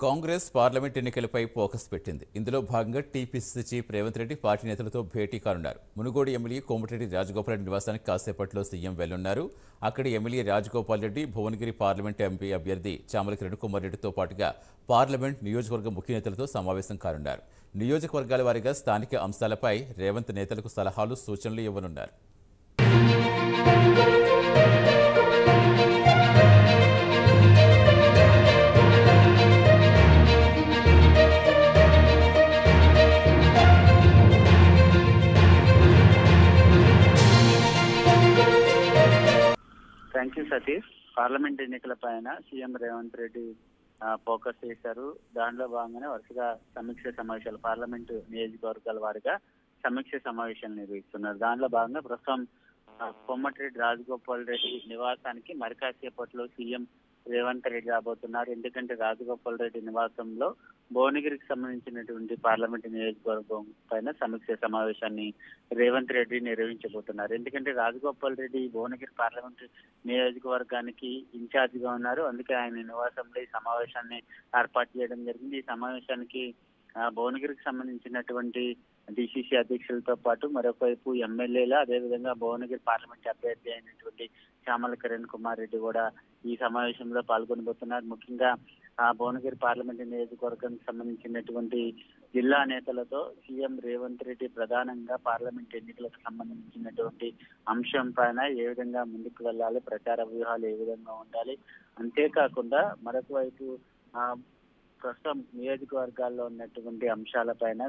Congress parliament ఎన్నికలపై focus పెట్టింది. ఇందులో భాగంగా TPCC chief Revanth Reddy party నేతలతో భేటీ కానున్నారు. మునుగోడు ఎమ్మెల్యే కోమటిరెడ్డి రాజగోపాల్ రెడ్డి నివాసానికి కాసేపట్లో సీఎం వెళ్లనున్నారు. అక్కడి MLA Rajagopal Reddy, Bhuvanagiri parliament MP అభ్యర్థి చామల కిరణ్ కుమార్ రెడ్డితో పాటుగా పార్లమెంట్ నియోజకవర్గ ముఖ్య నేతలతో సమావేశం కానున్నారు. నియోజకవర్గాల వారీగా స్థానిక అంశాలపై రేవంత్ నేతలకు సలహాలు, సూచనలు ఇవ్వనున్నారు. Thank you Satish. పార్లమెంట్ ఎన్నికల పైన సీఎం రేవంత్ రెడ్డి ఫోకస్ చేశారు. దానిలో భాగంగానే వరుసగా సమీక్ష సమావేశాలు పార్లమెంట్ నియోజకవర్గాల వారిగా సమీక్ష సమావేశాలు నిర్వహిస్తున్నారు. దానిలో భాగంగా ప్రస్తుతం కోమటిరెడ్డి రాజగోపాల్ రెడ్డి నివాసానికి మరి కాసేపట్లో సీఎం రేవంత్ రెడ్డి రాబోతున్నారు. ఎందుకంటే రాజగోపాల్ రెడ్డి నివాసంలో భువనగిరికి సంబంధించినటువంటి పార్లమెంట్ నియోజకవర్గం పైన సమీక్ష సమావేశాన్ని రేవంత్ రెడ్డి నిర్వహించబోతున్నారు. ఎందుకంటే రాజగోపాల్ రెడ్డి భువనగిరి పార్లమెంట్ నియోజకవర్గానికి ఇన్ఛార్జ్ గా ఉన్నారు. అందుకే ఆయన నివాసంలో ఈ సమావేశాన్ని ఏర్పాటు చేయడం జరిగింది. ఈ సమావేశానికి భువనగిరికి సంబంధించినటువంటి డిసిసి అధ్యక్షులతో పాటు మరొక వైపు ఎమ్మెల్యేలు, అదేవిధంగా భువనగిరి పార్లమెంట్ అభ్యర్థి అయినటువంటి చామల కిరణ్ కుమార్ రెడ్డి కూడా ఈ సమావేశంలో పాల్గొనబోతున్నారు. ముఖ్యంగా భువనగిరి పార్లమెంట్ నియోజకవర్గానికి సంబంధించినటువంటి జిల్లా నేతలతో సీఎం రేవంత్ రెడ్డి ప్రధానంగా పార్లమెంట్ ఎన్నికలకు సంబంధించినటువంటి అంశం పైన ఏ విధంగా ముందుకు వెళ్ళాలి, ప్రచార వ్యూహాలు ఏ విధంగా ఉండాలి, అంతేకాకుండా మరొక వైపు ప్రస్తుతం నియోజకవర్గాల్లో ఉన్నటువంటి అంశాలపైన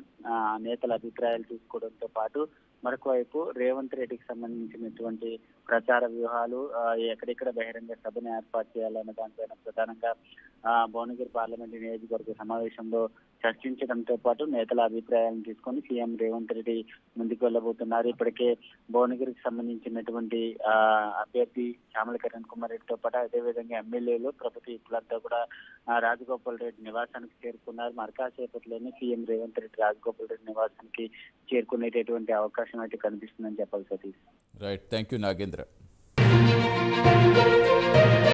నేతల అభిప్రాయాలు తీసుకోవడంతో పాటు మరొక వైపు రేవంత్ రెడ్డికి సంబంధించినటువంటి ప్రచార వ్యూహాలు, ఎక్కడెక్కడ బహిరంగ సభను ఏర్పాటు చేయాలన్న దానిపైన ప్రధానంగా భువనగిరి పార్లమెంట్ నియోజకవర్గ సమావేశంలో చర్చించడంతో పాటు నేతల అభిప్రాయాలను తీసుకొని సీఎం రేవంత్ రెడ్డి ముందుకు వెళ్ళబోతున్నారు. ఇప్పటికే భువనగిరికి సంబంధించినటువంటి అభ్యర్థి చామల కిరణ్ కుమార్ రెడ్డితో పాటు అదేవిధంగా ఎమ్మెల్యేలు, ప్రభుత్వ ఇప్పులంతా కూడా రాజగోపాల్ రెడ్డి నివాసానికి చేరుకున్నారు. మరికాసేపట్లోనే సీఎం రేవంత్ రెడ్డి రాజగోపాల్ రెడ్డి నివాసానికి చేరుకునేటటువంటి అవకాశం అయితే కనిపిస్తుందని చెప్పాలి Satish. Right, thank you Nagendra.